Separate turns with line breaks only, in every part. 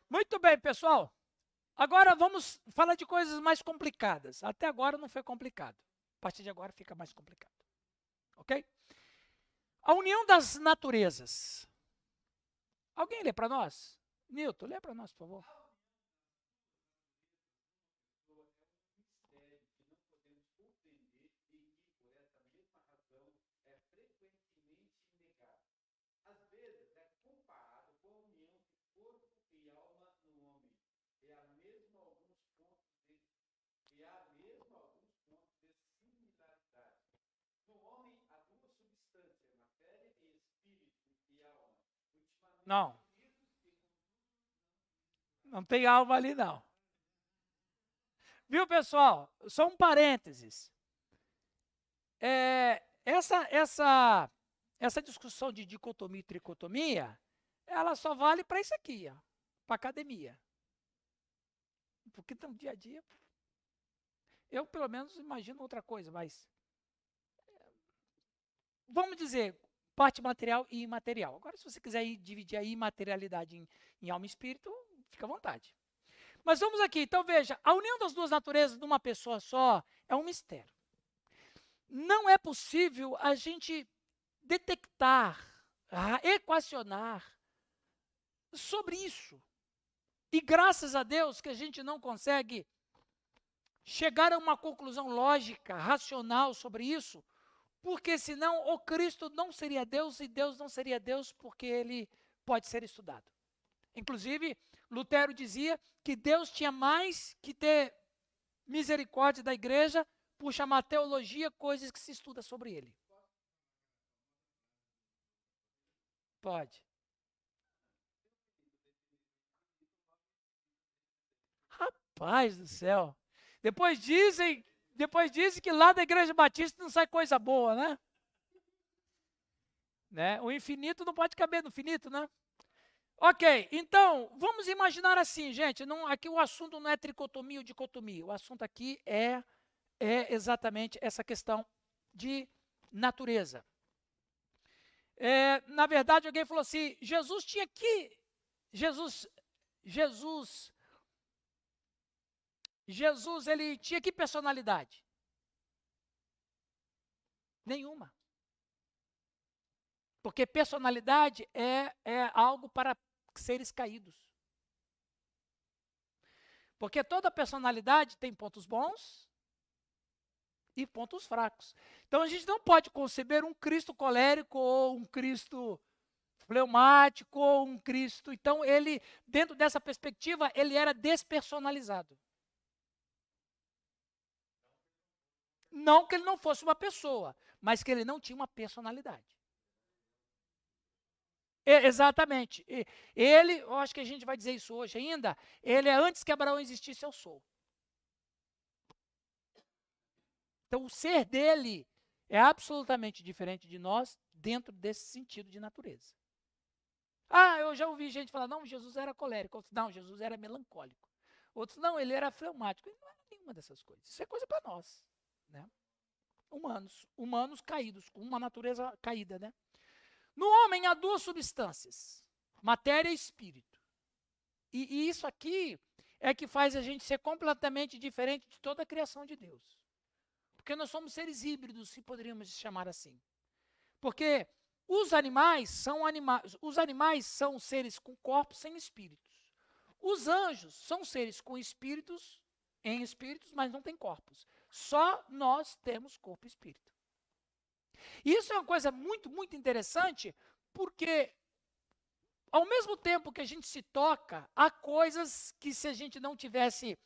Muito bem, pessoal. Agora vamos falar de coisas mais complicadas. Até agora não foi complicado. A partir de agora fica mais complicado. Ok? A união das naturezas. Alguém lê para nós? Nilton, lê para nós, por favor. Não. Não tem alma ali, não. Viu, pessoal? Só um parênteses. Essa discussão de dicotomia e tricotomia, ela só vale para isso aqui, para academia. Porque no dia a dia, eu pelo menos imagino outra coisa, mas vamos dizer, parte material e imaterial. Agora, se você quiser dividir a imaterialidade em alma e espírito, fica à vontade. Mas vamos aqui, então veja, a união das duas naturezas numa pessoa só é um mistério. Não é possível a gente detectar, equacionar sobre isso. E graças a Deus que a gente não consegue chegar a uma conclusão lógica, racional sobre isso, porque senão o Cristo não seria Deus e Deus não seria Deus porque ele pode ser estudado. Inclusive, Lutero dizia que Deus tinha mais que ter misericórdia da igreja por chamar teologia coisas que se estuda sobre ele. Pode. Rapaz do céu. Depois dizem que lá da Igreja Batista não sai coisa boa, né? O infinito não pode caber no finito, né? Ok, então, vamos imaginar assim, gente, aqui o assunto não é tricotomia ou dicotomia, o assunto aqui é exatamente essa questão de natureza. Na verdade, alguém falou assim, Jesus ele tinha que personalidade? Nenhuma. Porque personalidade é algo para seres caídos. Porque toda personalidade tem pontos bons e pontos fracos. Então a gente não pode conceber um Cristo colérico ou um Cristo fleumático ou um Cristo. Então ele, dentro dessa perspectiva, ele era despersonalizado. Não que ele não fosse uma pessoa, mas que ele não tinha uma personalidade. Exatamente. Ele, eu acho que a gente vai dizer isso hoje ainda, ele é antes que Abraão existisse, eu sou. Então, o ser dele é absolutamente diferente de nós dentro desse sentido de natureza. Eu já ouvi gente falar, não, Jesus era colérico. Outros, não, Jesus era melancólico. Outros, não, ele era fleumático. Ele não era nenhuma dessas coisas. Isso é coisa para nós, né? Humanos caídos, com uma natureza caída, né? No homem há duas substâncias, matéria e espírito. E isso aqui é que faz a gente ser completamente diferente de toda a criação de Deus. Porque nós somos seres híbridos, se poderíamos chamar assim. Porque os animais são seres com corpos sem espíritos. Os anjos são seres com espíritos, mas não têm corpos. Só nós temos corpo e espírito. E isso é uma coisa muito, muito interessante, porque ao mesmo tempo que a gente se toca, há coisas que se a gente não tivesse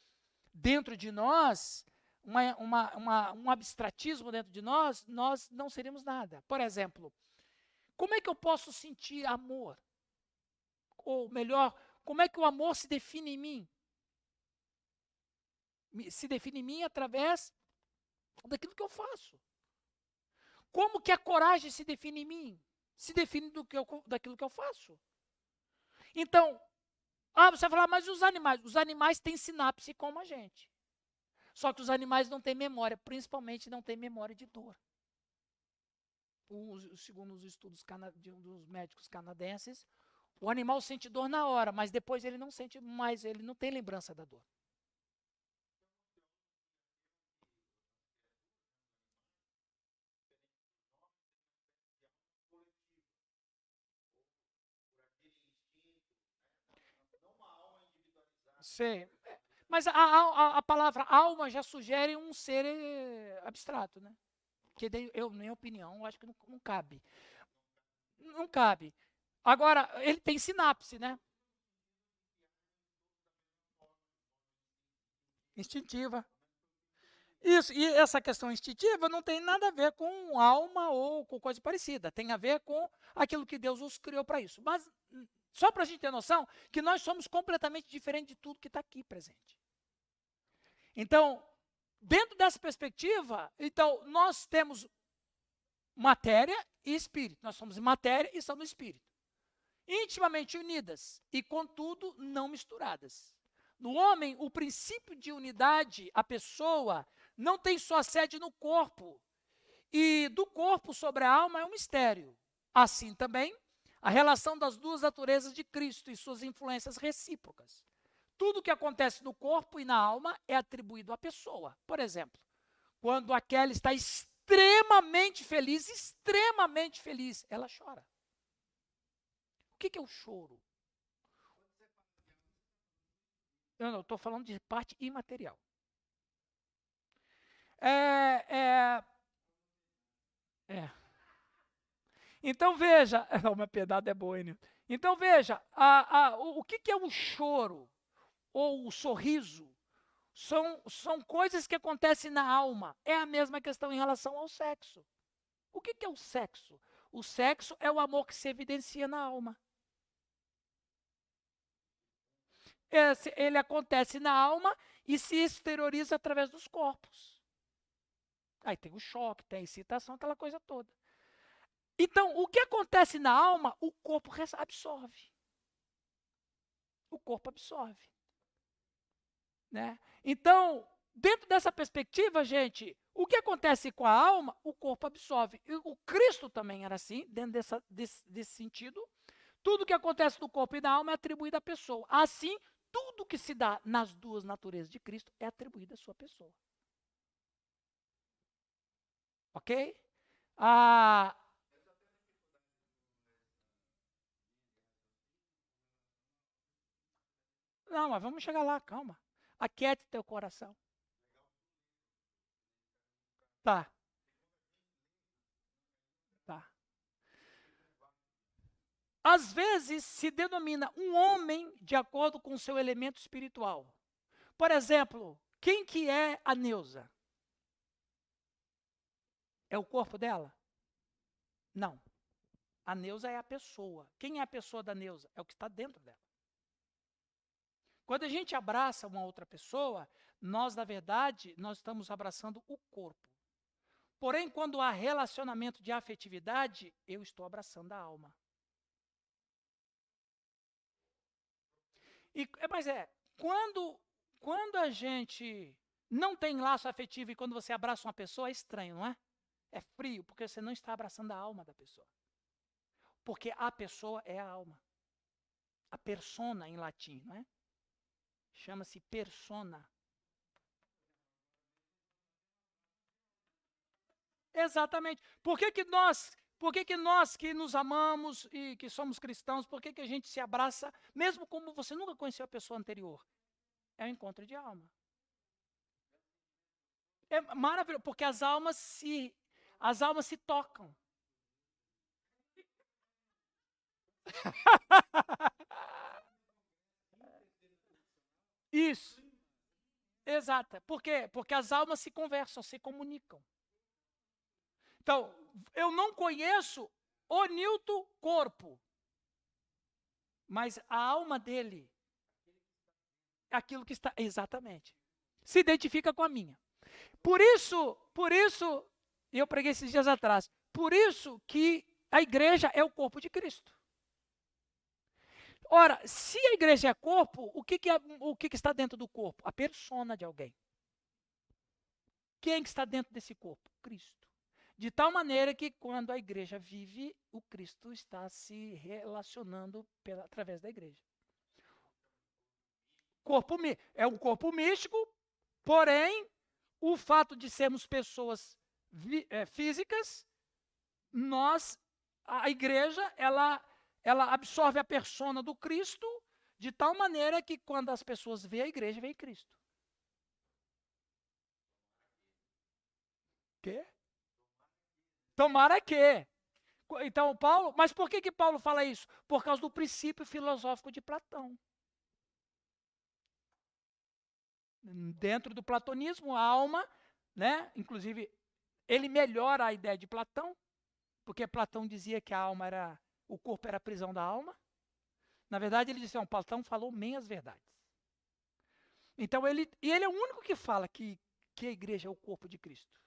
dentro de nós, um abstratismo dentro de nós não seríamos nada. Por exemplo, como é que eu posso sentir amor? Ou melhor, como é que o amor se define em mim? Se define em mim através daquilo que eu faço. Como que a coragem se define em mim? Se define daquilo que eu faço. Então, você vai falar, mas os animais? Os animais têm sinapse como a gente. Só que os animais não têm memória, principalmente não têm memória de dor. segundo os estudos dos médicos canadenses, o animal sente dor na hora, mas depois ele não sente mais, ele não tem lembrança da dor. Sei. Mas a palavra alma já sugere um ser abstrato, né? Que eu, na minha opinião, acho que não cabe. Não cabe. Agora, ele tem sinapse, né? Instintiva. Isso, e essa questão instintiva não tem nada a ver com alma ou com coisa parecida. Tem a ver com aquilo que Deus os criou para isso. Mas só para a gente ter noção que nós somos completamente diferentes de tudo que está aqui presente. Então, dentro dessa perspectiva, então, nós temos matéria e espírito. Nós somos matéria e somos espírito. Intimamente unidas e, contudo, não misturadas. No homem, o princípio de unidade, a pessoa, não tem sua sede no corpo. E do corpo sobre a alma é um mistério. Assim também, a relação das duas naturezas de Cristo e suas influências recíprocas. Tudo que acontece no corpo e na alma é atribuído à pessoa. Por exemplo, quando a Kelly está extremamente feliz, ela chora. O que é o choro? Eu não estou falando de parte imaterial. Então veja, uma pedada é boa, hein? Então veja, o que é o choro ou o sorriso? São coisas que acontecem na alma. É a mesma questão em relação ao sexo. O que é o sexo? O sexo é o amor que se evidencia na alma. Ele acontece na alma e se exterioriza através dos corpos. Aí tem o choque, tem a excitação, aquela coisa toda. Então, o que acontece na alma, o corpo absorve. O corpo absorve. Né? Então, dentro dessa perspectiva, gente, o que acontece com a alma, o corpo absorve. E o Cristo também era assim, dentro desse sentido. Tudo que acontece no corpo e na alma é atribuído à pessoa. Assim, tudo que se dá nas duas naturezas de Cristo é atribuído à sua pessoa. Ok? Não, mas vamos chegar lá, calma. Aquiete teu coração. Tá. Às vezes se denomina um homem de acordo com o seu elemento espiritual. Por exemplo, quem que é a Neuza? É o corpo dela? Não. A Neuza é a pessoa. Quem é a pessoa da Neuza? É o que está dentro dela. Quando a gente abraça uma outra pessoa, nós, na verdade, nós estamos abraçando o corpo. Porém, quando há relacionamento de afetividade, eu estou abraçando a alma. Mas quando a gente não tem laço afetivo e quando você abraça uma pessoa, é estranho, não é? É frio, porque você não está abraçando a alma da pessoa. Porque a pessoa é a alma. A persona em latim, não é? Chama-se persona. Exatamente. Por que nós que nos amamos e que somos cristãos, por que a gente se abraça, mesmo como você nunca conheceu a pessoa anterior? É um encontro de alma. É maravilhoso, porque as almas se tocam. Isso. Exata. Por quê? Porque as almas se conversam, se comunicam. Então, eu não conheço o Newton corpo, mas a alma dele, aquilo que está, exatamente, se identifica com a minha. Por isso, eu preguei esses dias atrás, por isso que a igreja é o corpo de Cristo. Ora, se a igreja é corpo, o que está dentro do corpo? A persona de alguém. Quem que está dentro desse corpo? Cristo. De tal maneira que quando a igreja vive, o Cristo está se relacionando através da igreja. É um corpo místico, porém, o fato de sermos pessoas físicas, a igreja, ela absorve a persona do Cristo de tal maneira que quando as pessoas veem a igreja, veem Cristo. Quê? Tomara que. Então, Paulo, mas por que Paulo fala isso? Por causa do princípio filosófico de Platão. Dentro do platonismo, a alma, né? Inclusive, ele melhora a ideia de Platão, porque Platão dizia que a alma era, o corpo era a prisão da alma. Na verdade, ele disse, Platão falou meias verdades. Então, ele é o único que fala que a igreja é o corpo de Cristo,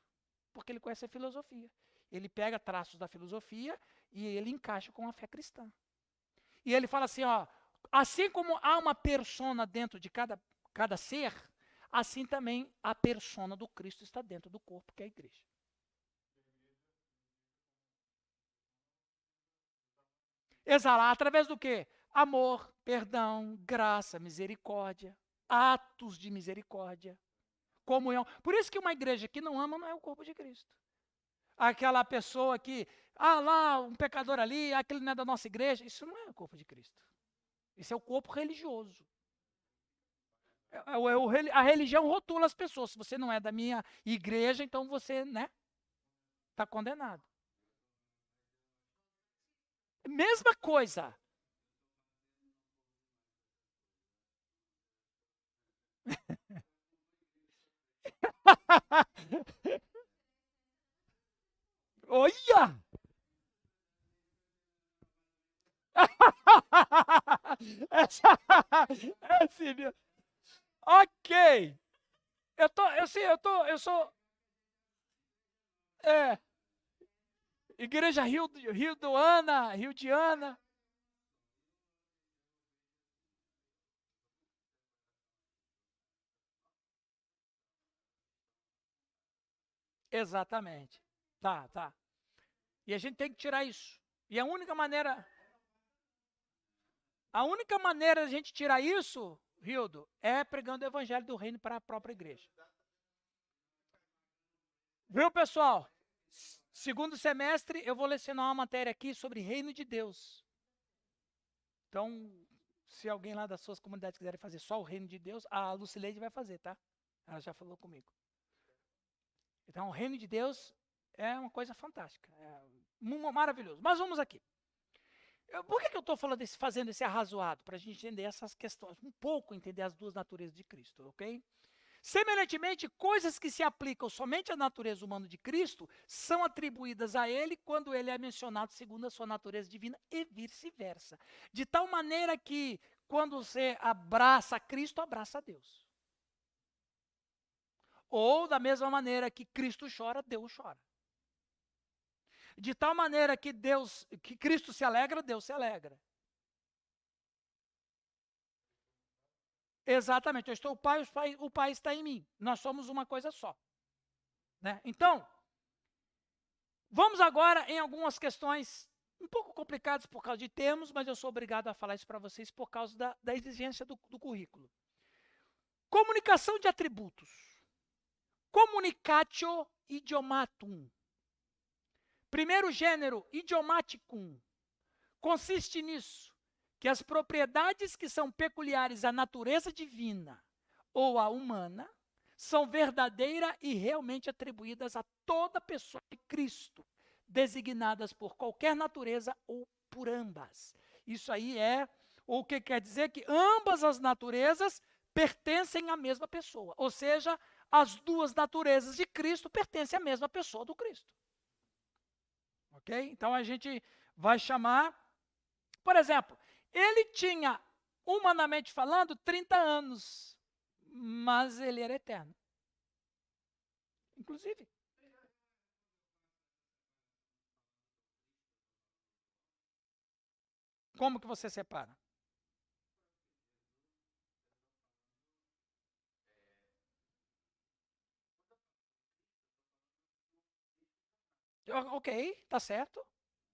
porque ele conhece a filosofia. Ele pega traços da filosofia e ele encaixa com a fé cristã. E ele fala assim, assim como há uma persona dentro de cada ser, assim também a persona do Cristo está dentro do corpo, que é a igreja. Exalar através do quê? Amor, perdão, graça, misericórdia, atos de misericórdia, comunhão. Por isso que uma igreja que não ama não é o corpo de Cristo. Aquela pessoa que, lá, um pecador ali, aquele não é da nossa igreja, isso não é o corpo de Cristo. Isso é o corpo religioso. A religião rotula as pessoas. Se você não é da minha igreja, então você, né, está condenado. Mesma coisa. Olha! Esse, ok. Eu sou, Igreja Rio de Ana. Exatamente. Tá. E a gente tem que tirar isso. E a única maneira da gente tirar isso, Rildo, é pregando o evangelho do reino para a própria igreja. Viu, pessoal? Segundo semestre, eu vou lecionar uma matéria aqui sobre reino de Deus. Então, se alguém lá das suas comunidades quiserem fazer só o reino de Deus, a Lucileide vai fazer, tá? Ela já falou comigo. Então, o reino de Deus é uma coisa fantástica. É maravilhoso. Mas vamos aqui. Por que eu estou fazendo esse arrazoado? Para a gente entender essas questões, um pouco entender as duas naturezas de Cristo, ok? Semelhantemente, coisas que se aplicam somente à natureza humana de Cristo são atribuídas a ele quando ele é mencionado segundo a sua natureza divina e vice-versa. De tal maneira que quando você abraça Cristo, abraça Deus. Ou da mesma maneira que Cristo chora, Deus chora. De tal maneira que Cristo se alegra, Deus se alegra. Exatamente, eu estou o Pai está em mim. Nós somos uma coisa só. Né? Então, vamos agora em algumas questões um pouco complicadas por causa de termos, mas eu sou obrigado a falar isso para vocês por causa da exigência do currículo. Comunicação de atributos. Communicatio idiomatum. Primeiro gênero, idiomaticum. Consiste nisso, que as propriedades que são peculiares à natureza divina ou à humana são verdadeiras e realmente atribuídas a toda pessoa de Cristo, designadas por qualquer natureza ou por ambas. Isso aí o que quer dizer que ambas as naturezas pertencem à mesma pessoa, ou seja, as duas naturezas de Cristo pertencem à mesma pessoa do Cristo. Ok? Então a gente vai chamar, por exemplo, ele tinha, humanamente falando, 30 anos, mas ele era eterno. Inclusive. Como que você separa? Ok, tá certo.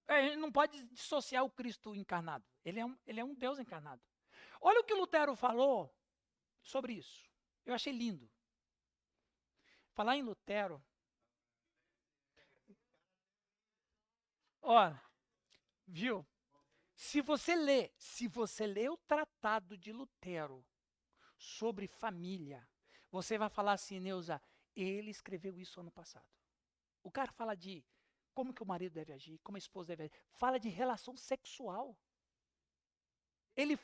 A gente não pode dissociar o Cristo encarnado. Ele é um Deus encarnado. Olha o que Lutero falou sobre isso. Eu achei lindo. Falar em Lutero. Olha, viu? Se você lê o tratado de Lutero sobre família, você vai falar assim, Neuza, ele escreveu isso ano passado. O cara fala de como que o marido deve agir, como a esposa deve agir, fala de relação sexual. Ele,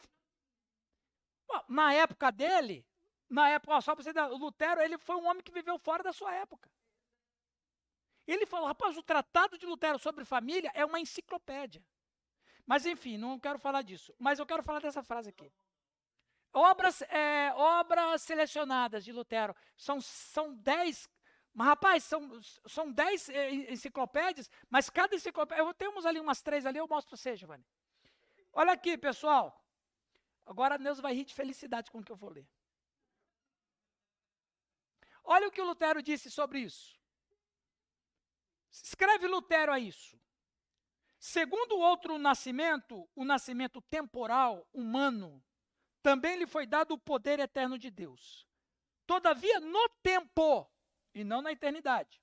na época dele, só para você dar, o Lutero, ele foi um homem que viveu fora da sua época. Ele falou, rapaz, o tratado de Lutero sobre família é uma enciclopédia. Mas enfim, não quero falar disso. Mas eu quero falar dessa frase aqui. Obras selecionadas de Lutero. São 10. Mas, rapaz, são 10 enciclopédias, mas cada enciclopédia. Temos ali umas 3 ali, eu mostro para você, Giovanni. Olha aqui, pessoal. Agora a Neuza vai rir de felicidade com o que eu vou ler. Olha o que o Lutero disse sobre isso. Escreve Lutero a isso. Segundo o outro nascimento, o nascimento temporal, humano, também lhe foi dado o poder eterno de Deus. Todavia, no tempo, e não na eternidade.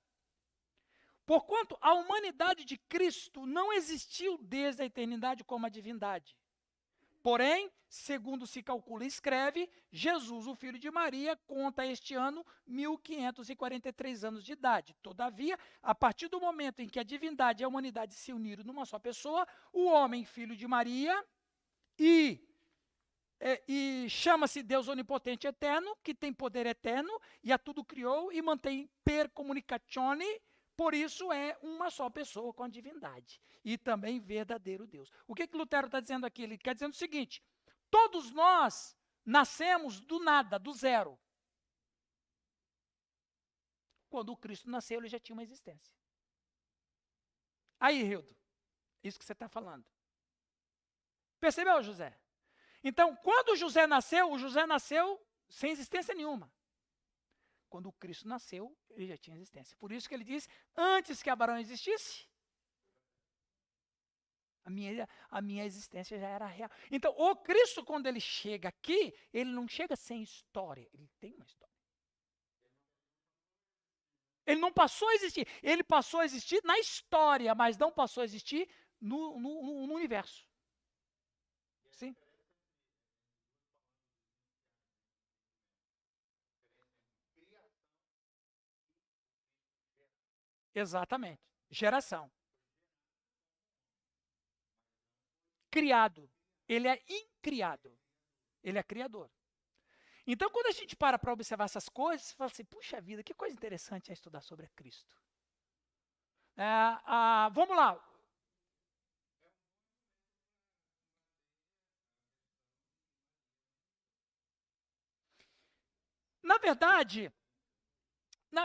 Porquanto a humanidade de Cristo não existiu desde a eternidade como a divindade. Porém, segundo se calcula e escreve, Jesus, o filho de Maria, conta este ano 1543 anos de idade. Todavia, a partir do momento em que a divindade e a humanidade se uniram numa só pessoa, o homem, filho de Maria, e chama-se Deus onipotente eterno, que tem poder eterno, e a tudo criou e mantém per communicatione, por isso é uma só pessoa com a divindade, e também verdadeiro Deus. O que Lutero está dizendo aqui? Ele quer dizer o seguinte, todos nós nascemos do nada, do zero. Quando o Cristo nasceu, ele já tinha uma existência. Aí, Hildo, isso que você está falando. Percebeu, José? Então, quando o José nasceu sem existência nenhuma. Quando o Cristo nasceu, ele já tinha existência. Por isso que ele diz, antes que Abraão existisse, a minha existência já era real. Então, o Cristo, quando ele chega aqui, ele não chega sem história, ele tem uma história. Ele não passou a existir, ele passou a existir na história, mas não passou a existir no universo. Sim? Exatamente. Geração. Criado. Ele é incriado. Ele é criador. Então, quando a gente para observar essas coisas, você fala assim, puxa vida, que coisa interessante é estudar sobre Cristo. Vamos lá. Na verdade,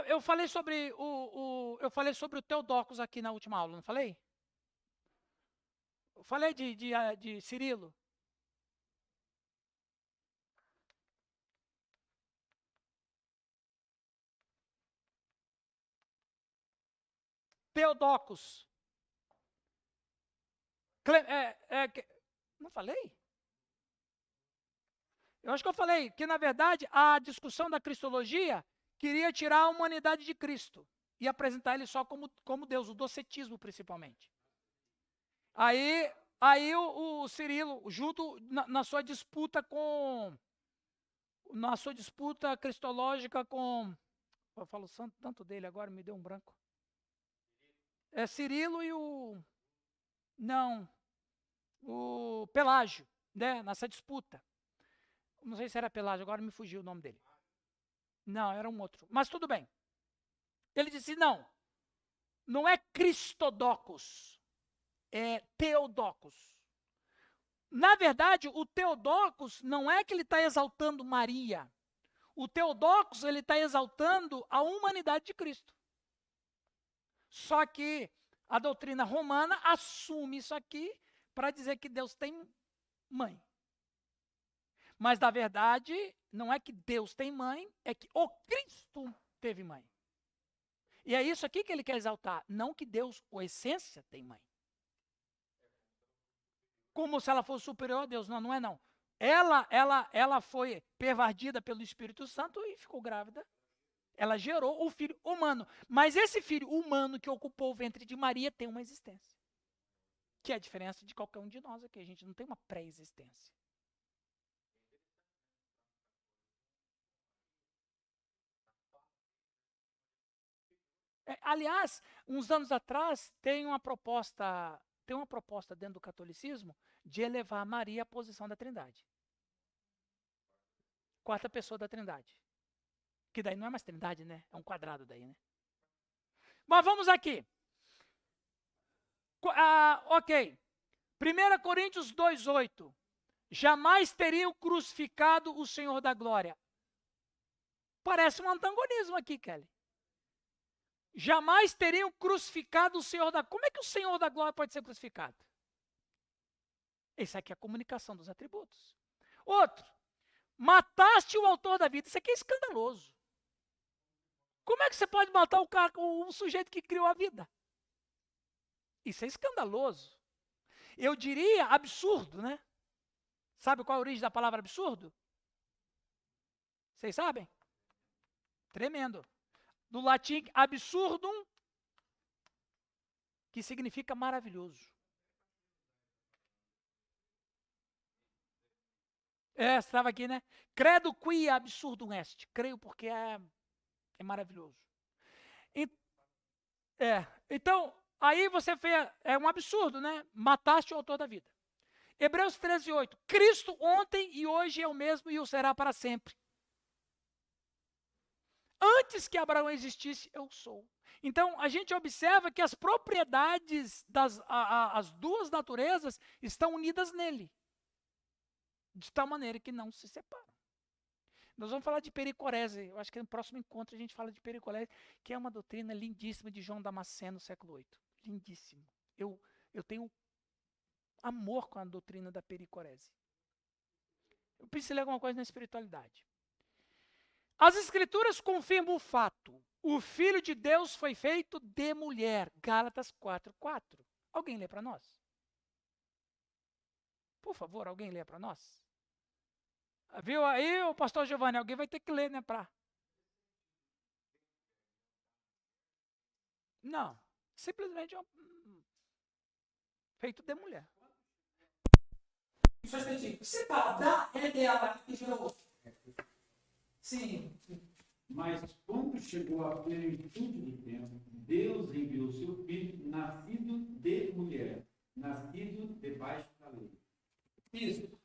eu falei sobre o Teodocos aqui na última aula, não falei? Eu falei de Cirilo. Teodocos. Não falei? Eu acho que eu falei que, na verdade, a discussão da cristologia queria tirar a humanidade de Cristo e apresentar ele só como Deus, o docetismo principalmente. Aí o Cirilo, junto na sua disputa cristológica com, eu falo tanto dele agora, me deu um branco. É Cirilo e o Pelágio, né, nessa disputa. Não sei se era Pelágio, agora me fugiu o nome dele. Não, era um outro, mas tudo bem. Ele disse, não é Cristodocos, é Teodocos. Na verdade, o Teodocos não é que ele está exaltando Maria. O Teodocos, ele está exaltando a humanidade de Cristo. Só que a doutrina romana assume isso aqui para dizer que Deus tem mãe. Mas, na verdade, não é que Deus tem mãe, é que o Cristo teve mãe. E é isso aqui que ele quer exaltar. Não que Deus, a essência, tem mãe. Como se ela fosse superior a Deus. Não, não é não. Ela foi pervadida pelo Espírito Santo e ficou grávida. Ela gerou o filho humano. Mas esse filho humano que ocupou o ventre de Maria tem uma existência. Que é a diferença de qualquer um de nós aqui. A gente não tem uma pré-existência. Aliás, uns anos atrás, tem uma proposta dentro do catolicismo de elevar Maria à posição da Trindade. Quarta pessoa da Trindade. Que daí não é mais Trindade, né? É um quadrado daí, né? Mas vamos aqui. Ok. 1 Coríntios 2,8. Jamais teriam crucificado o Senhor da glória. Parece um antagonismo aqui, Kelly. Jamais teriam crucificado o Senhor da glória. Como é que o Senhor da glória pode ser crucificado? Isso aqui é a comunicação dos atributos. Outro. Mataste o autor da vida. Isso aqui é escandaloso. Como é que você pode matar o sujeito que criou a vida? Isso é escandaloso. Eu diria absurdo, né? Sabe qual é a origem da palavra absurdo? Vocês sabem? Tremendo. Do latim absurdum, que significa maravilhoso. Você estava aqui, né? Credo qui absurdum est. Creio porque é maravilhoso. Então, aí você fez, é um absurdo, né? Mataste o autor da vida. Hebreus 13:8. Cristo ontem e hoje é o mesmo e o será para sempre. Antes que Abraão existisse, eu sou. Então, a gente observa que as propriedades as duas naturezas estão unidas nele. De tal maneira que não se separam. Nós vamos falar de pericorese. Eu acho que no próximo encontro a gente fala de pericorese, que é uma doutrina lindíssima de João Damasceno, século VIII. Lindíssimo. Eu tenho amor com a doutrina da pericorese. Eu preciso ler alguma coisa na espiritualidade. As Escrituras confirmam o fato. O Filho de Deus foi feito de mulher. Gálatas 4:4. Alguém lê para nós? Por favor, alguém lê para nós? Viu aí, o pastor Giovanni? Alguém vai ter que ler, né? Não. Simplesmente feito de mulher. Você fala da é dela e virou. Sim.
Mas quando chegou a plenitude do tempo, Deus enviou seu filho, nascido de mulher, nascido debaixo da lei.
Isso.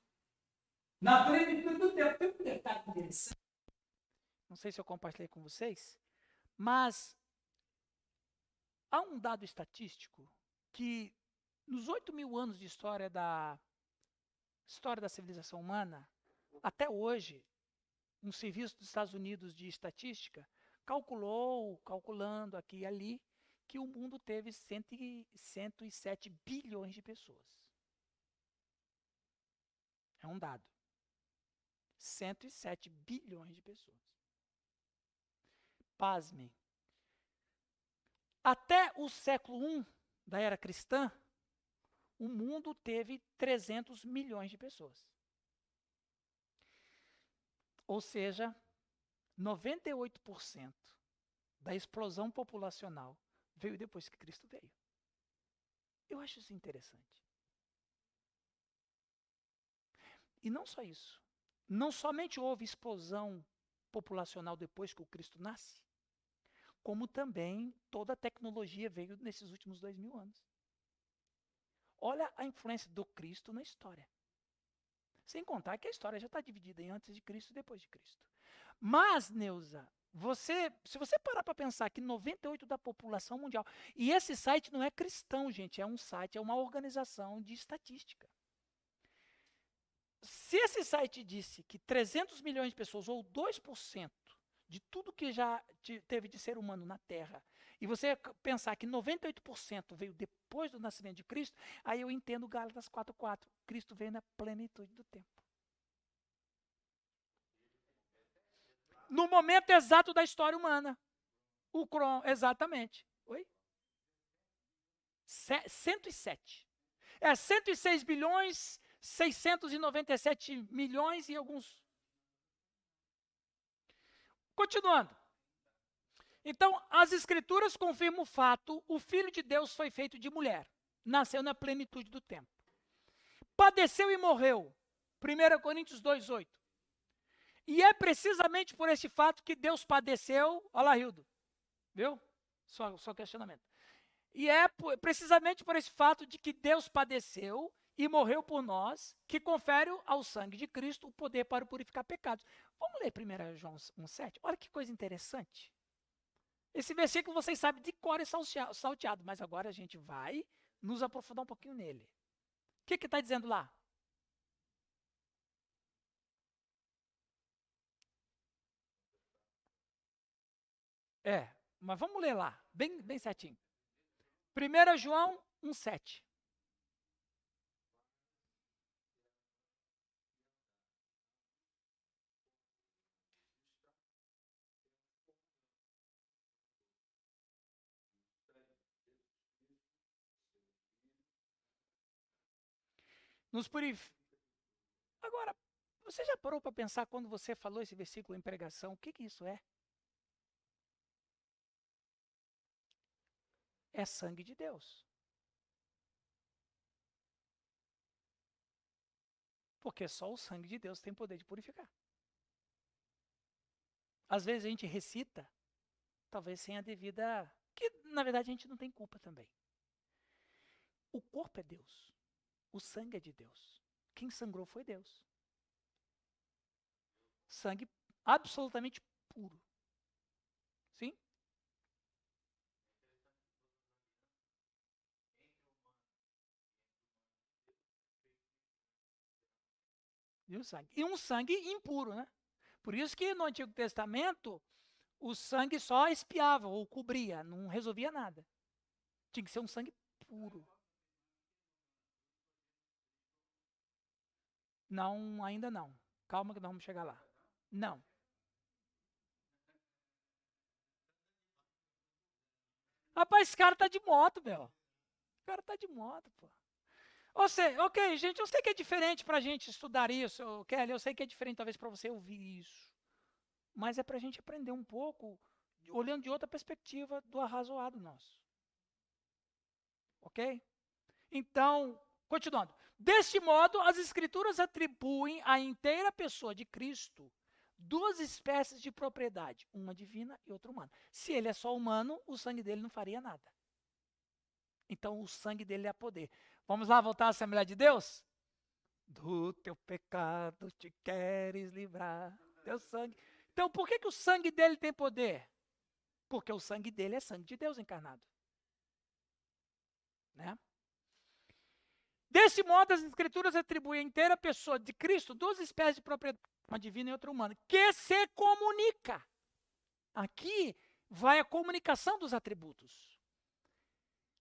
Na plenitude do tempo. Tem um detalhe interessante. Não sei se eu compartilhei com vocês, mas há um dado estatístico que nos 8.000 anos de história da civilização humana, até hoje, um serviço dos Estados Unidos de estatística calculando aqui e ali, que o mundo teve 107 bilhões de pessoas. É um dado. 107 bilhões de pessoas. Pasmem. Até o século I da era cristã, o mundo teve 300 milhões de pessoas. Ou seja, 98% da explosão populacional veio depois que Cristo veio. Eu acho isso interessante. E não só isso. Não somente houve explosão populacional depois que o Cristo nasce, como também toda a tecnologia veio nesses últimos 2.000 anos. Olha a influência do Cristo na história. Sem contar que a história já está dividida em antes de Cristo e depois de Cristo. Mas, Neuza, se você parar para pensar que 98% da população mundial, e esse site não é cristão, gente, é um site, é uma organização de estatística. Se esse site disse que 300 milhões de pessoas, ou 2% de tudo que já teve de ser humano na Terra, e você pensar que 98% veio depois do nascimento de Cristo, aí eu entendo Gálatas 4:4. Cristo veio na plenitude do tempo. No momento exato da história humana. Exatamente. Oi? 107. 106 bilhões, 697 milhões e alguns. Continuando. Então, as escrituras confirmam o fato, o Filho de Deus foi feito de mulher. Nasceu na plenitude do tempo. Padeceu e morreu. 1 Coríntios 2:8. E é precisamente por esse fato que Deus padeceu. Olha lá, Hildo. Viu? Só questionamento. E é precisamente por esse fato de que Deus padeceu e morreu por nós, que confere ao sangue de Cristo o poder para purificar pecados. Vamos ler 1 João 1:7? Olha que coisa interessante. Esse versículo vocês sabem de cor e salteado, mas agora a gente vai nos aprofundar um pouquinho nele. O que está dizendo lá? Mas vamos ler lá, bem certinho. 1 João 1:7. Nos purifica. Agora, você já parou para pensar quando você falou esse versículo em pregação, o que isso é? É sangue de Deus. Porque só o sangue de Deus tem poder de purificar. Às vezes a gente recita, talvez sem a devida... que na verdade a gente não tem culpa também. O corpo é Deus. O sangue é de Deus. Quem sangrou foi Deus. Sangue absolutamente puro. Sim? E um sangue impuro, né? Por isso que no Antigo Testamento, o sangue só espiava ou cobria, não resolvia nada. Tinha que ser um sangue puro. Não, ainda não. Calma que nós vamos chegar lá. Não. Rapaz, esse cara tá de moto, meu. O cara tá de moto, pô. Ok, gente, eu sei que é diferente para a gente estudar isso, Kelly, eu sei que é diferente talvez para você ouvir isso. Mas é para a gente aprender um pouco, olhando de outra perspectiva do arrazoado nosso. Ok? Então, continuando. Deste modo, as Escrituras atribuem à inteira pessoa de Cristo duas espécies de propriedade, uma divina e outra humana. Se ele é só humano, o sangue dele não faria nada. Então, o sangue dele é poder. Vamos lá voltar à Assembleia de Deus? Do teu pecado te queres livrar, teu sangue. Então, por que o sangue dele tem poder? Porque o sangue dele é sangue de Deus encarnado. Né? Desse modo, as Escrituras atribuem à inteira pessoa de Cristo duas espécies de propriedade, uma divina e outra humana, que se comunica. Aqui vai a comunicação dos atributos.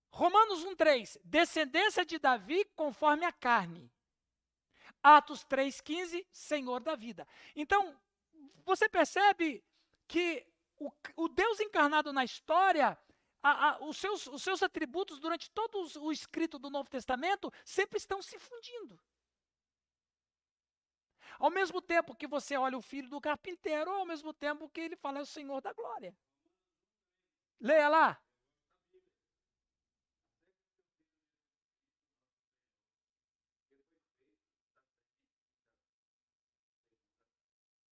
Romanos 1:3, descendência de Davi conforme a carne. Atos 3:15, Senhor da vida. Então, você percebe que o Deus encarnado na história, os seus atributos durante todo o escrito do Novo Testamento sempre estão se fundindo. Ao mesmo tempo que você olha o filho do carpinteiro, ao mesmo tempo que ele fala é o Senhor da glória. Leia lá.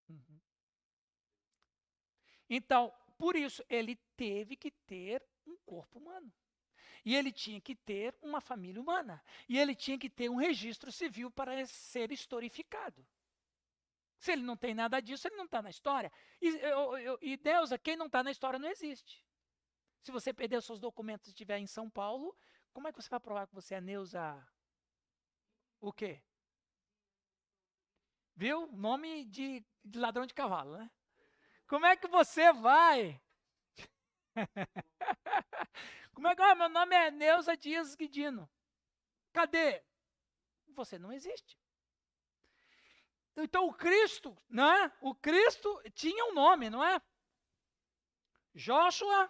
Uhum. Então, por isso, ele teve que ter um corpo humano. E ele tinha que ter uma família humana. E ele tinha que ter um registro civil para ser historificado. Se ele não tem nada disso, ele não está na história. E Deus, quem não está na história não existe. Se você perder os seus documentos e estiver em São Paulo, como é que você vai provar que você é Neuza? O quê? Viu? Nome de ladrão de cavalo, né? Como é que você vai? Como é que... meu nome é Neuza Dias Guidino. Cadê? Você não existe. Então o Cristo, não é? O Cristo tinha um nome, não é? Joshua,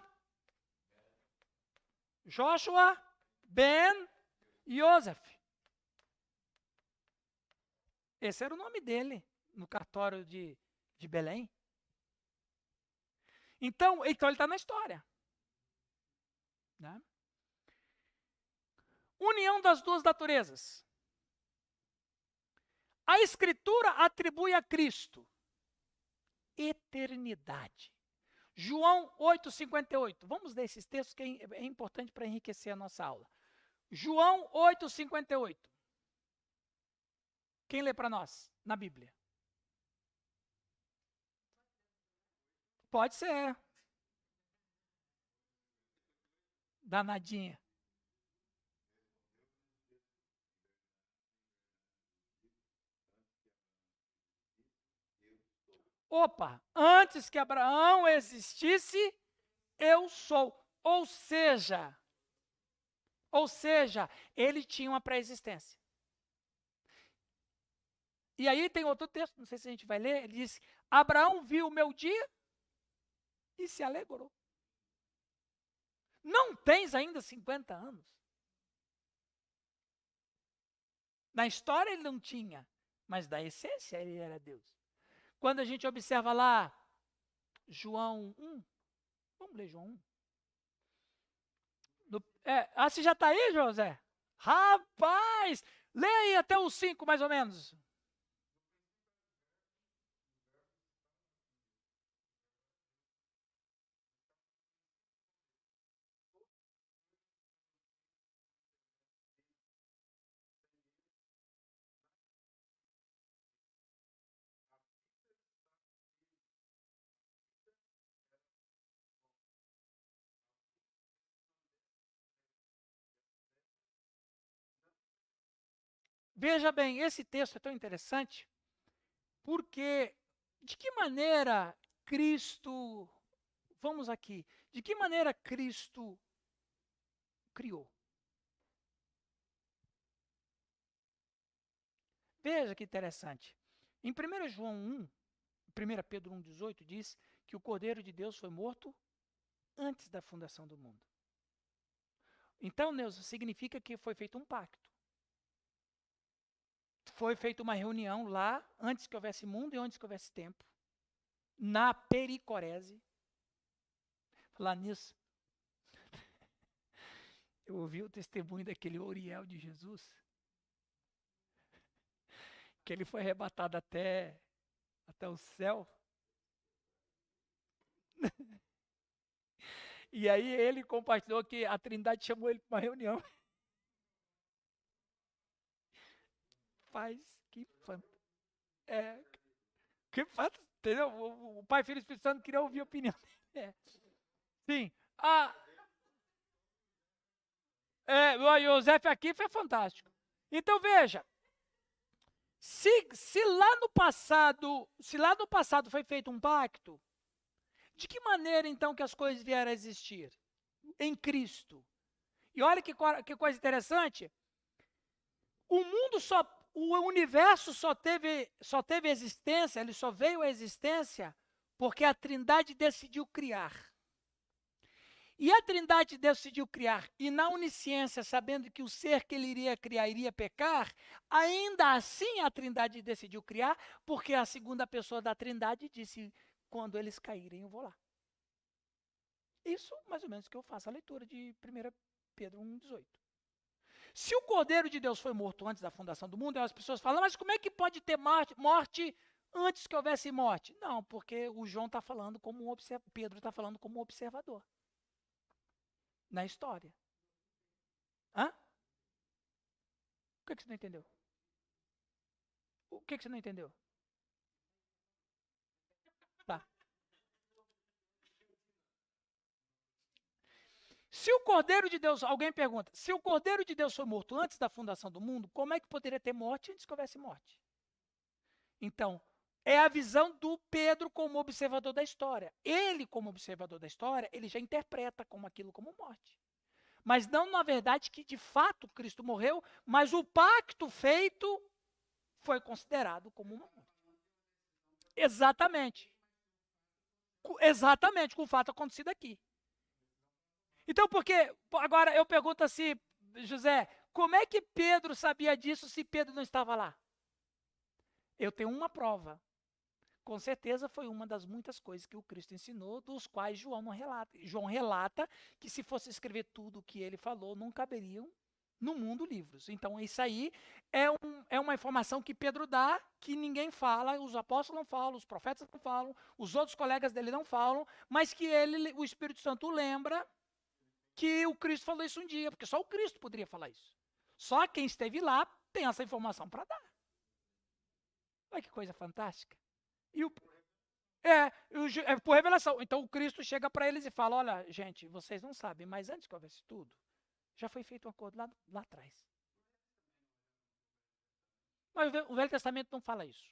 Ben Yosef. Esse era o nome dele no cartório de Belém. Então ele está na história. Né? União das duas naturezas. A Escritura atribui a Cristo eternidade. João 8,58. Vamos ler esses textos que é importante para enriquecer a nossa aula. João 8,58. Quem lê para nós na Bíblia? Pode ser. Danadinha. Opa, antes que Abraão existisse, eu sou. Ou seja, ele tinha uma pré-existência. E aí tem outro texto, não sei se a gente vai ler, ele diz, Abraão viu o meu dia e se alegrou. Não tens ainda 50 anos. Na história ele não tinha, mas da essência ele era Deus. Quando a gente observa lá, João 1, vamos ler João 1. Você já está aí, José? Rapaz, lê aí até o 5 mais ou menos. Veja bem, esse texto é tão interessante, porque de que maneira Cristo, vamos aqui, de que maneira Cristo criou? Veja que interessante. Em 1 João 1, 1 Pedro 1,18 diz que o Cordeiro de Deus foi morto antes da fundação do mundo. Então, Neuza, significa que foi feito um pacto. Foi feita uma reunião lá, antes que houvesse mundo e antes que houvesse tempo, na pericorese. Falar nisso, eu ouvi o testemunho daquele Uriel de Jesus, que ele foi arrebatado até o céu. E aí ele compartilhou que a Trindade chamou ele para uma reunião. Paz, que entendeu? O Pai, Filho e Espírito Santo queria ouvir a opinião dele. Sim. O José aqui foi fantástico. Então veja, se lá no passado foi feito um pacto, de que maneira então que as coisas vieram a existir? Em Cristo. E olha que coisa interessante. O universo só teve existência, ele só veio à existência porque a Trindade decidiu criar. E a Trindade decidiu criar, e na onisciência, sabendo que o ser que ele iria criar iria pecar, ainda assim a Trindade decidiu criar, porque a segunda pessoa da Trindade disse, quando eles caírem eu vou lá. Isso mais ou menos que eu faço a leitura de 1 Pedro 1,18. Se o Cordeiro de Deus foi morto antes da fundação do mundo, as pessoas falam, mas como é que pode ter morte antes que houvesse morte? Não, porque o João está falando como Pedro está falando como um observador. Na história. Hã? O que você não entendeu? O que você não entendeu? Tá. Se o Cordeiro de Deus, alguém pergunta, se o Cordeiro de Deus foi morto antes da fundação do mundo, como é que poderia ter morte antes que houvesse morte? Então, é a visão do Pedro como observador da história. Ele, como observador da história, ele já interpreta como aquilo como morte. Mas não, na verdade, que de fato Cristo morreu, mas o pacto feito foi considerado como uma morte. Exatamente. Exatamente, com o fato acontecido aqui. Então, agora eu pergunto assim, José, como é que Pedro sabia disso se Pedro não estava lá? Eu tenho uma prova. Com certeza foi uma das muitas coisas que o Cristo ensinou, dos quais João não relata. João relata que se fosse escrever tudo o que ele falou, não caberiam no mundo livros. Então, isso aí é uma informação que Pedro dá, que ninguém fala, os apóstolos não falam, os profetas não falam, os outros colegas dele não falam, mas que o Espírito Santo lembra que o Cristo falou isso um dia, porque só o Cristo poderia falar isso. Só quem esteve lá tem essa informação para dar. Olha que coisa fantástica. Por revelação. Então o Cristo chega para eles e fala, olha, gente, vocês não sabem, mas antes que houvesse tudo, já foi feito um acordo lá atrás. Mas o Velho Testamento não fala isso.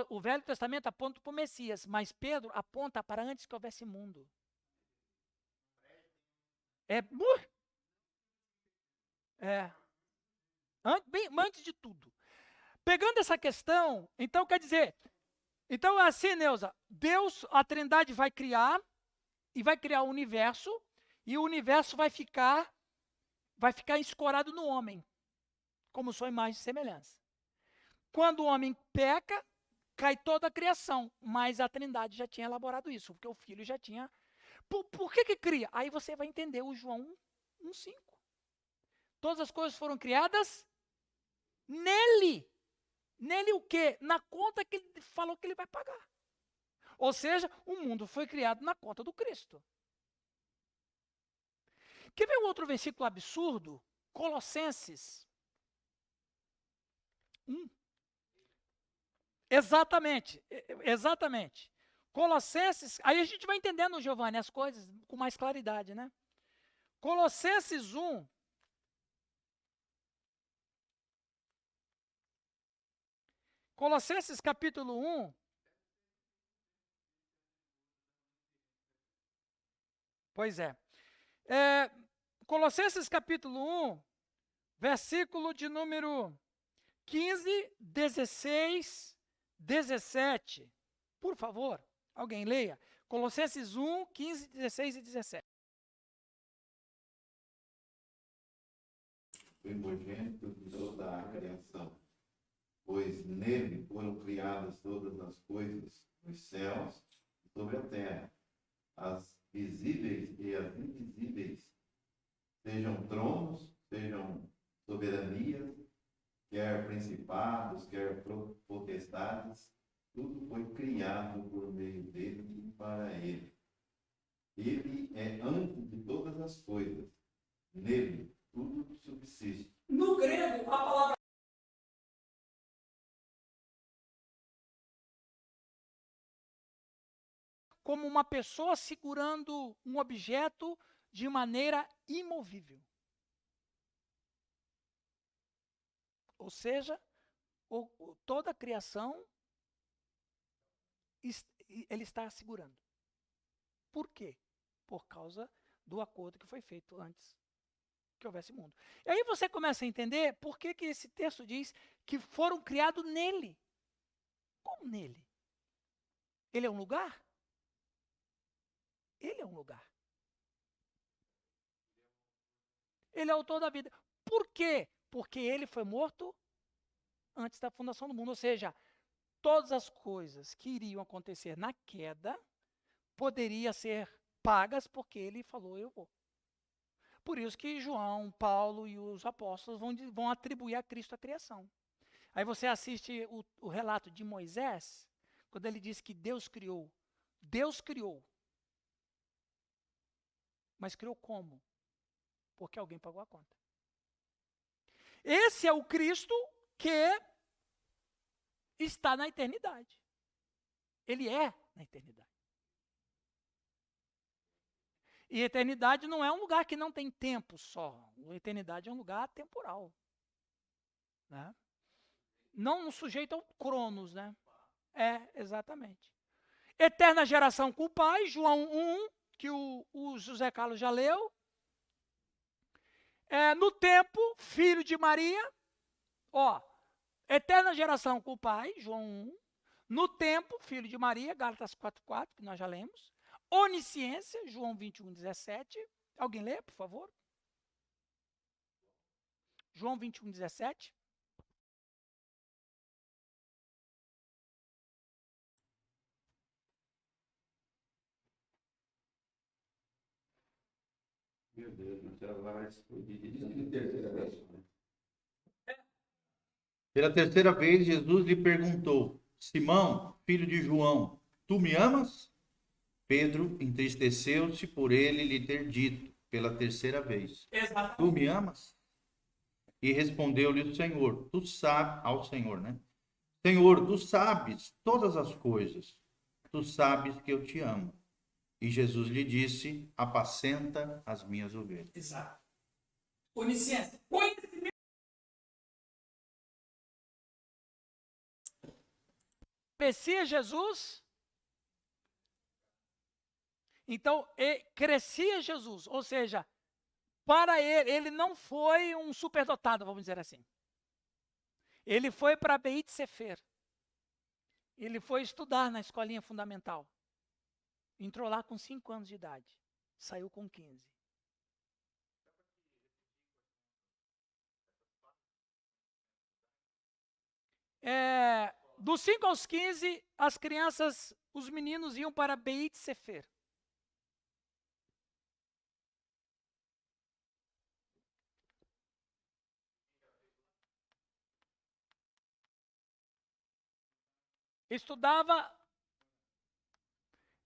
O Velho Testamento aponta para o Messias, mas Pedro aponta para antes que houvesse mundo. Antes de tudo. Pegando essa questão, então quer dizer, então assim, Neuza, Deus, a Trindade vai criar, e vai criar o universo, e o universo vai ficar escorado no homem, como sua imagem e semelhança. Quando o homem peca, cai toda a criação, mas a Trindade já tinha elaborado isso, porque o Filho já tinha... Por que cria? Aí você vai entender o João 1,5. Todas as coisas foram criadas nele. Nele o quê? Na conta que ele falou que ele vai pagar. Ou seja, o mundo foi criado na conta do Cristo. Quer ver um outro versículo absurdo? Colossenses 1. Exatamente. Colossenses, aí a gente vai entendendo, Giovanni, as coisas com mais claridade, né? Colossenses 1. Colossenses capítulo 1. Pois é. Colossenses capítulo 1, versículo de número 15, 16, 17. Por favor, alguém leia. Colossenses 1, 15, 16 e 17.
Primogênito de toda a criação, pois nele foram criadas todas as coisas, nos céus e sobre a terra, as visíveis e as invisíveis, sejam tronos, sejam soberanias, quer principados, quer potestades, tudo foi criado por meio dele e para ele. Ele é antes de todas as coisas, nele tudo subsiste.
No grego, a palavra como uma pessoa segurando um objeto de maneira imovível. Ou seja, toda a criação ele está segurando. Por quê? Por causa do acordo que foi feito antes que houvesse mundo. E aí você começa a entender por que esse texto diz que foram criados nele. Como nele? Ele é um lugar? Ele é um lugar. Ele é o autor da vida. Por quê? Porque ele foi morto antes da fundação do mundo. Ou seja, todas as coisas que iriam acontecer na queda poderiam ser pagas porque ele falou, eu vou. Por isso que João, Paulo e os apóstolos vão atribuir a Cristo a criação. Aí você assiste o relato de Moisés, quando ele diz que Deus criou. Deus criou. Mas criou como? Porque alguém pagou a conta. Esse é o Cristo que está na eternidade. Ele é na eternidade. E eternidade não é um lugar que não tem tempo só. A eternidade é um lugar temporal. Né? Não sujeito ao cronos, né? Exatamente. Eterna geração com o Pai, João 1, que o José Carlos já leu. No tempo, filho de Maria. Eterna geração com o Pai, João 1. No tempo, filho de Maria, Gálatas 4:4, que nós já lemos. Onisciência, João 21:17. Alguém lê, por favor? João 21:17.
Meu Deus, meu celular vai explodir. Diz que terceira vez.
Pela terceira vez, Jesus lhe perguntou: Simão, filho de João, tu me amas? Pedro entristeceu-se por ele lhe ter dito pela terceira vez:
Exatamente.
Tu me amas? E respondeu-lhe o Senhor: Tu sabes, ao Senhor, né? Senhor, tu sabes todas as coisas. Tu sabes que eu te amo. E Jesus lhe disse: Apacenta as minhas ovelhas.
Exato. Onisciência. Conhecimento. Conhecia Jesus. Então, crescia Jesus. Ou seja, para ele não foi um superdotado, vamos dizer assim. Ele foi para Beit Sefer. Ele foi estudar na escolinha fundamental. Entrou lá com 5 anos de idade. Saiu com 15. Dos 5 aos 15, as crianças, os meninos iam para Beit Sefer.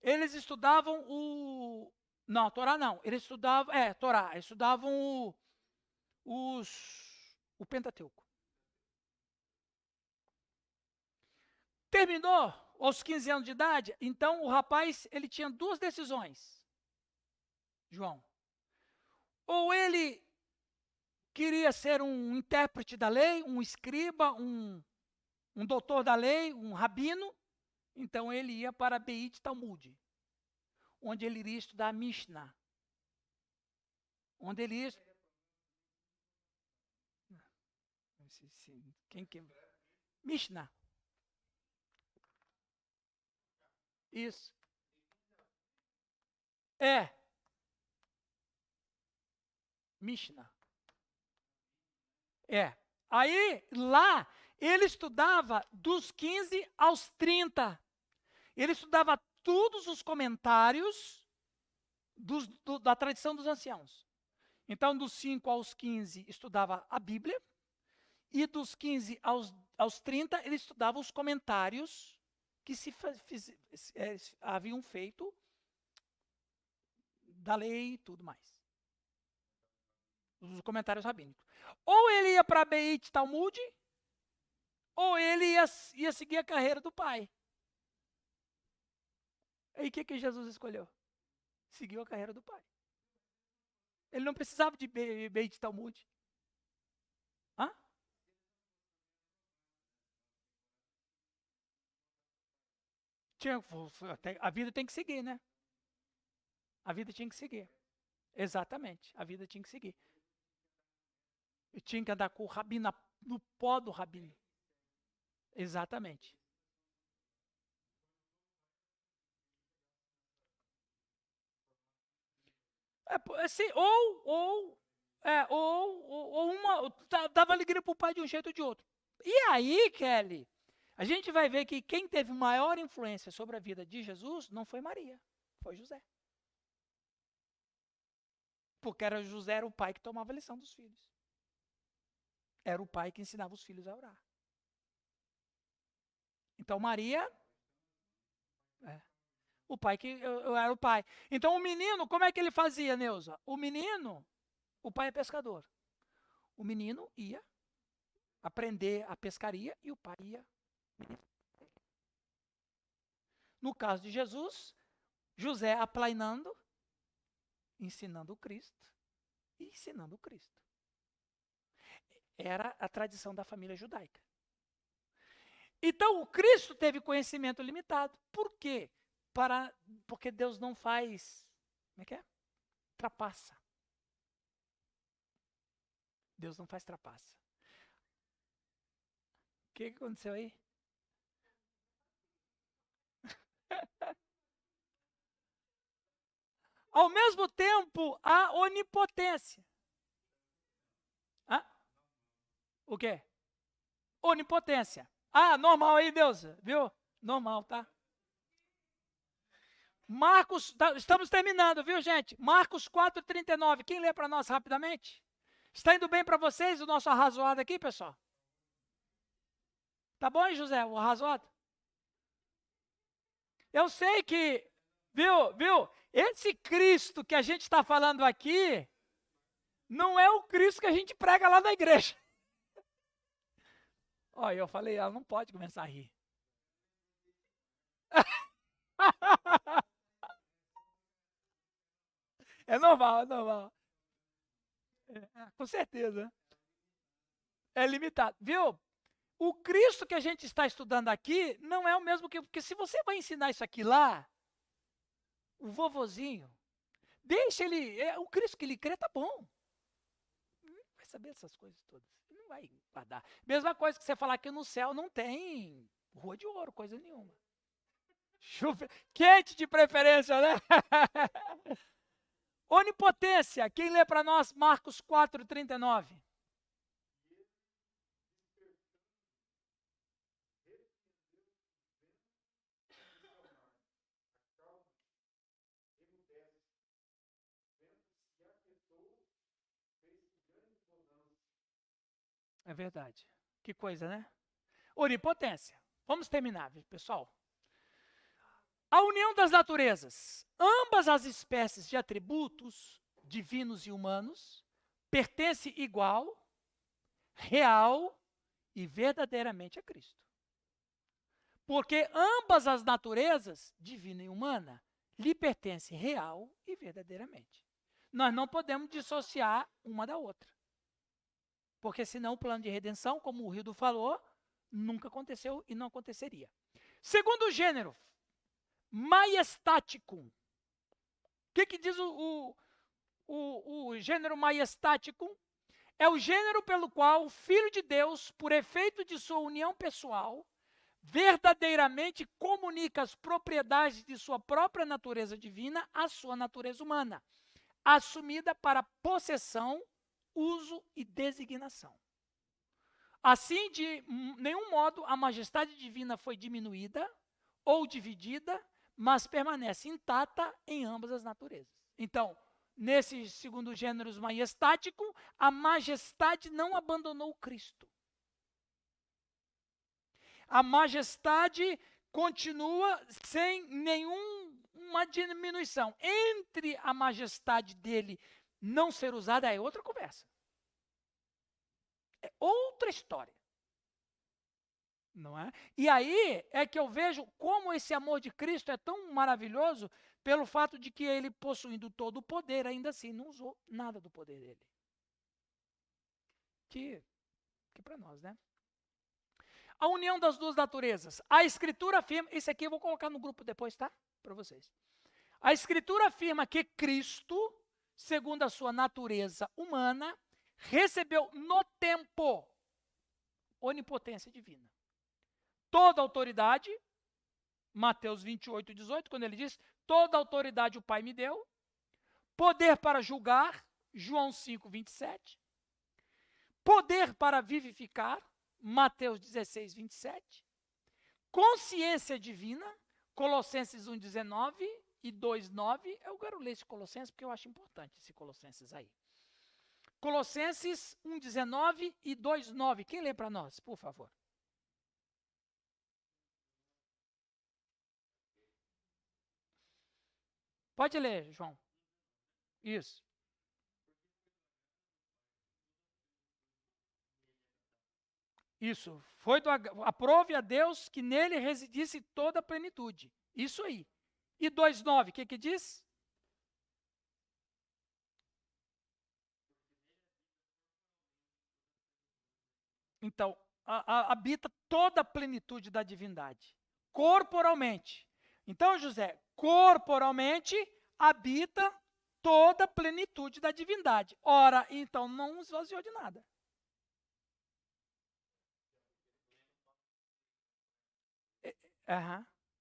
Eles estudavam não, Torá não. Eles estudavam, Torá. Eles estudavam o Pentateuco. Terminou aos 15 anos de idade, então o rapaz, ele tinha 2 decisões, João. Ou ele queria ser um intérprete da lei, um escriba, um doutor da lei, um rabino, então ele ia para Beit Talmud, onde ele iria estudar a Mishnah. Onde ele ia... Mishnah. Isso. Mishnah. Aí, lá, ele estudava dos 15 aos 30. Ele estudava todos os comentários da tradição dos anciãos. Então, dos 5 aos 15, estudava a Bíblia. E dos 15 aos 30, ele estudava os comentários que haviam feito da lei e tudo mais. Os comentários rabínicos. Ou ele ia para Beit Talmud, ou ele ia seguir a carreira do pai. Aí o que Jesus escolheu? Seguiu a carreira do pai. Ele não precisava de Beit Talmud. A vida tem que seguir, né? A vida tinha que seguir. Exatamente, a vida tinha que seguir. Eu tinha que andar com o rabino, no pó do rabino. Exatamente. Assim, ou dava alegria para o pai de um jeito ou de outro. E aí, Kelly, a gente vai ver que quem teve maior influência sobre a vida de Jesus não foi Maria, foi José. Porque José era o pai que tomava a lição dos filhos. Era o pai que ensinava os filhos a orar. Então Maria, o pai que eu era o pai. Então o menino, como é que ele fazia, Neuza? O pai é pescador. O menino ia aprender a pescaria e o pai ia. No caso de Jesus, José aplainando, ensinando o Cristo e ensinando o Cristo. Era a tradição da família judaica. Então, o Cristo teve conhecimento limitado. Por quê? Porque Deus não faz, como é que é? Trapaça. Deus não faz trapaça. O que aconteceu aí? Ao mesmo tempo, a onipotência. Hã? O quê? Onipotência. Ah, normal aí, Deus, viu? Normal, tá? Marcos, estamos terminando, viu, gente? Marcos 4,39. Quem lê para nós rapidamente? Está indo bem para vocês o nosso arrazoado aqui, pessoal? Tá bom, hein, José, o arrazoado? Eu sei que, viu? Esse Cristo que a gente está falando aqui, não é o Cristo que a gente prega lá na igreja. Olha, eu falei, ela não pode começar a rir. É normal, é normal. Com certeza. É limitado. Viu? O Cristo que a gente está estudando aqui não é o mesmo que... Porque se você vai ensinar isso aqui lá, o vovozinho, deixa ele... o Cristo que ele crê tá bom. Não vai saber essas coisas todas. Não vai guardar. Mesma coisa que você falar que no céu não tem rua de ouro, coisa nenhuma. Chuva, quente de preferência, né? Onipotência. Quem lê para nós Marcos 4,39? É verdade. Que coisa, né? Onipotência. Vamos terminar, pessoal. A união das naturezas. Ambas as espécies de atributos divinos e humanos pertencem igual, real e verdadeiramente a Cristo. Porque ambas as naturezas, divina e humana, lhe pertencem real e verdadeiramente. Nós não podemos dissociar uma da outra. Porque senão o plano de redenção, como o Rildo falou, nunca aconteceu e não aconteceria. Segundo gênero, majestático. O que diz o gênero majestático? É o gênero pelo qual o Filho de Deus, por efeito de sua união pessoal, verdadeiramente comunica as propriedades de sua própria natureza divina à sua natureza humana, assumida para possessão, uso e designação. Assim, de nenhum modo, a majestade divina foi diminuída ou dividida, mas permanece intacta em ambas as naturezas. Então, nesse segundo gênero majestático, a majestade não abandonou o Cristo. A majestade continua sem nenhuma diminuição. Entre a majestade dele não ser usada é outra conversa. É outra história. Não é? E aí é que eu vejo como esse amor de Cristo é tão maravilhoso pelo fato de que ele, possuindo todo o poder, ainda assim não usou nada do poder dele. Que para nós, né? A união das duas naturezas. A Escritura afirma, esse aqui eu vou colocar no grupo depois, tá? Para vocês. A Escritura afirma que Cristo, segundo a sua natureza humana, recebeu no tempo onipotência divina. Toda autoridade, Mateus 28, 18, quando ele diz, toda autoridade o Pai me deu, poder para julgar, João 5, 27, poder para vivificar, Mateus 16, 27, consciência divina, Colossenses 1, 19 e 2, 9, eu quero ler esse Colossenses porque eu acho importante esse Colossenses aí. Colossenses 1, 19 e 2, 9, quem lê para nós, por favor? Pode ler, João. Isso. Isso. Aprove a Deus que nele residisse toda a plenitude. Isso aí. E 2,9, o que diz? Então, habita toda a plenitude da divindade. Corporalmente. Então, José, corporalmente habita toda a plenitude da divindade. Ora, então não esvaziou de nada.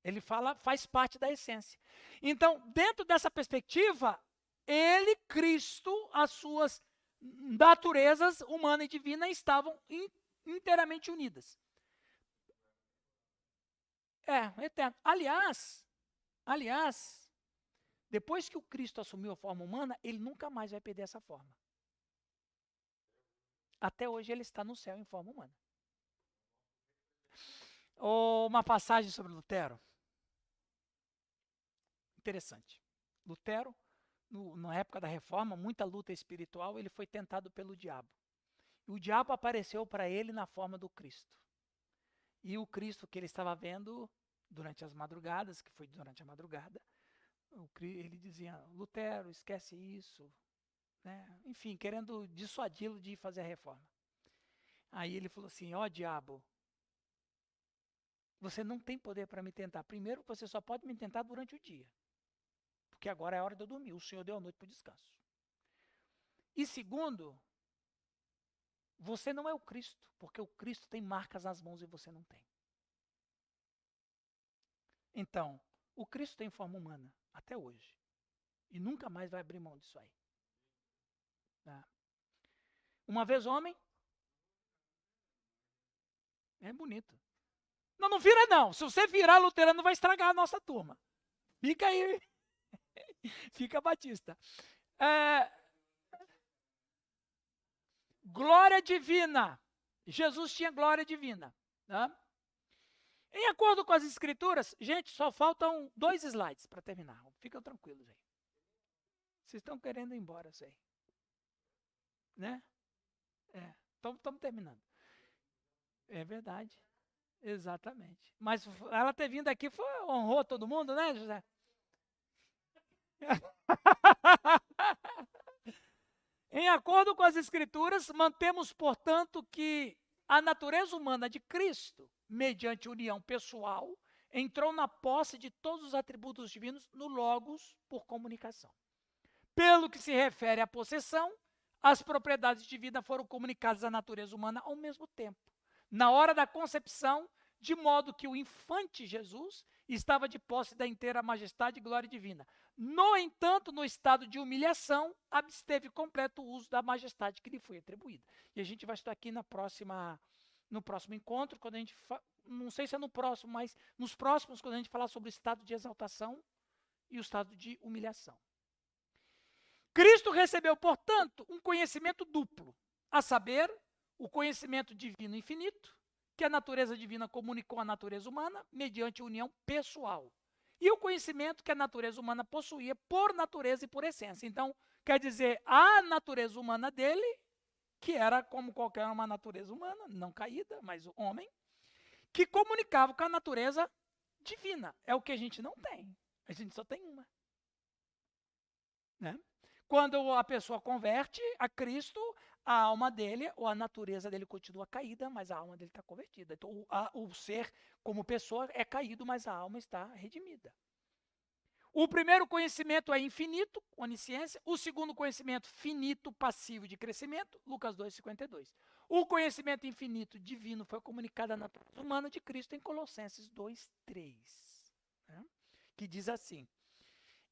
Ele fala, faz parte da essência. Então, dentro dessa perspectiva, ele, Cristo, as suas naturezas humana e divina estavam inteiramente unidas. Eterno. Aliás, depois que o Cristo assumiu a forma humana, ele nunca mais vai perder essa forma. Até hoje ele está no céu em forma humana. Uma passagem sobre Lutero. Interessante. Lutero, na época da Reforma, muita luta espiritual, ele foi tentado pelo diabo. E o diabo apareceu para ele na forma do Cristo. E o Cristo que ele estava vendo durante as madrugadas, que foi durante a madrugada, ele dizia, Lutero, esquece isso. Né? Enfim, querendo dissuadi-lo de fazer a reforma. Aí ele falou assim, ó diabo, você não tem poder para me tentar. Primeiro, você só pode me tentar durante o dia. Porque agora é hora de eu dormir. O Senhor deu a noite para o descanso. E segundo, você não é o Cristo, porque o Cristo tem marcas nas mãos e você não tem. Então, o Cristo tem forma humana, até hoje. E nunca mais vai abrir mão disso aí. Tá? Uma vez homem. É bonito. Não vira não. Se você virar luterano, vai estragar a nossa turma. Fica aí. Fica batista. Glória divina. Jesus tinha glória divina. Tá? Em acordo com as escrituras, gente, só faltam 2 slides para terminar. Fiquem tranquilos aí. Vocês estão querendo ir embora, sei. Né? Estamos terminando. É verdade. Exatamente. Mas ela ter vindo aqui honrou todo mundo, né, José? Em acordo com as escrituras, mantemos, portanto, que a natureza humana de Cristo, mediante união pessoal, entrou na posse de todos os atributos divinos no Logos por comunicação. Pelo que se refere à possessão, as propriedades divinas foram comunicadas à natureza humana ao mesmo tempo, na hora da concepção, de modo que o infante Jesus estava de posse da inteira majestade e glória divina. No entanto, no estado de humilhação, absteve completo uso da majestade que lhe foi atribuída. E a gente vai estar aqui no próximo encontro, quando a gente não sei se é no próximo, mas nos próximos, quando a gente falar sobre o estado de exaltação e o estado de humilhação. Cristo recebeu, portanto, um conhecimento duplo, a saber, o conhecimento divino infinito, que a natureza divina comunicou à natureza humana mediante união pessoal. E o conhecimento que a natureza humana possuía por natureza e por essência. Então, quer dizer, a natureza humana dele, que era como qualquer uma natureza humana, não caída, mas o homem, que comunicava com a natureza divina. É o que a gente não tem. A gente só tem uma. Né? Quando a pessoa converte a Cristo, a alma dele, ou a natureza dele continua caída, mas a alma dele está convertida. Então, o ser, como pessoa, é caído, mas a alma está redimida. O primeiro conhecimento é infinito, onisciência. O segundo conhecimento, finito, passivo de crescimento, Lucas 2,52. O conhecimento infinito divino foi comunicado à natureza humana de Cristo em Colossenses 2,3. Né? Que diz assim,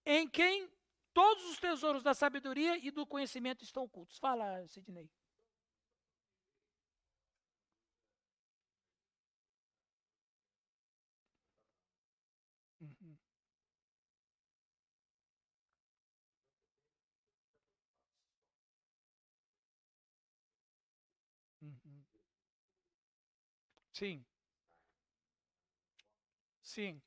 em quem todos os tesouros da sabedoria e do conhecimento estão ocultos. Fala, Sidney. Uhum. Uhum. Sim. Sim.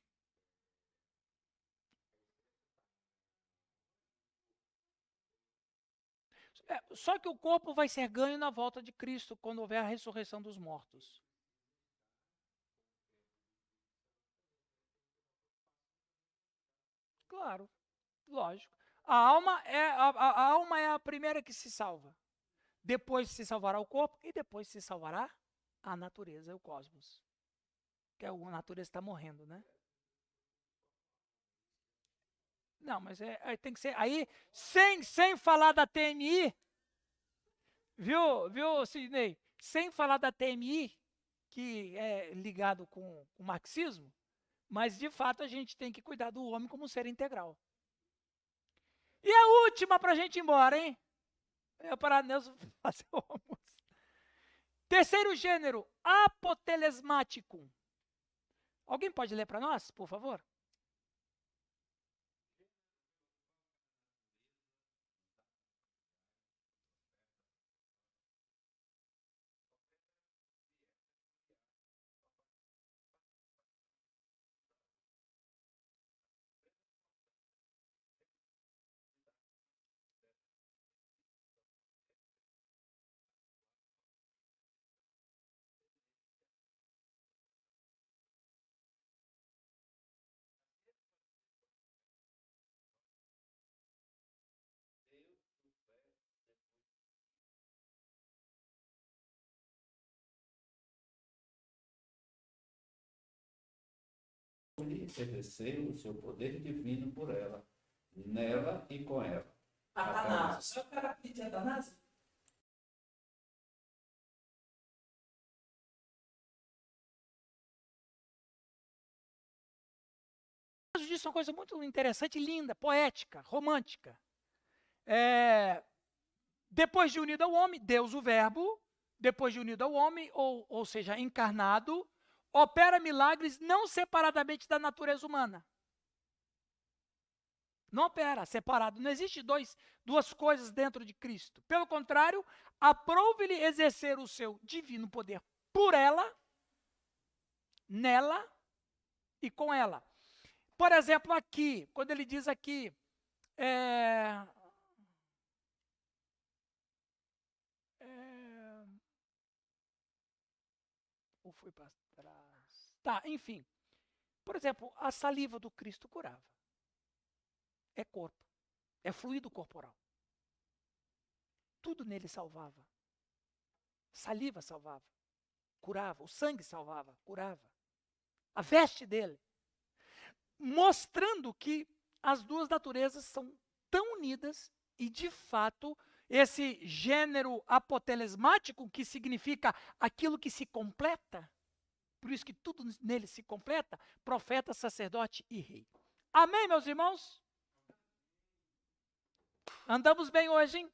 Só que o corpo vai ser ganho na volta de Cristo, quando houver a ressurreição dos mortos. Claro, lógico. A alma é a primeira que se salva. Depois se salvará o corpo e depois se salvará a natureza, o cosmos. Que a natureza está morrendo, né? Não, mas tem que ser. Aí, sem falar da TMI, viu, Sidney? Sem falar da TMI, que é ligado com o marxismo, Mas, de fato, a gente tem que cuidar do homem como um ser integral. E a última para a gente ir embora, hein? Eu parar Nelson fazer o almoço. Terceiro gênero, apotelesmático. Alguém pode ler para nós, por favor?
Exercer o seu poder divino por ela, nela e com ela.
Atanásio. Só o cara pedir Atanásio? Isso é uma coisa muito interessante, linda, poética, romântica. Depois de unido ao homem, Deus o Verbo, depois de unido ao homem, ou seja, encarnado, opera milagres não separadamente da natureza humana. Não opera separado. Não existe duas coisas dentro de Cristo. Pelo contrário, aprove-lhe exercer o seu divino poder por ela, nela e com ela. Por exemplo, aqui, quando ele diz aqui, ou foi para trás? Tá, enfim. Por exemplo, a saliva do Cristo curava. É corpo. É fluido corporal. Tudo nele salvava. Saliva salvava. Curava. O sangue salvava. Curava. A veste dele. Mostrando que as duas naturezas são tão unidas e, de fato, esse gênero apotelesmático, que significa aquilo que se completa, por isso que tudo nele se completa, profeta, sacerdote e rei. Amém, meus irmãos? Andamos bem hoje, hein?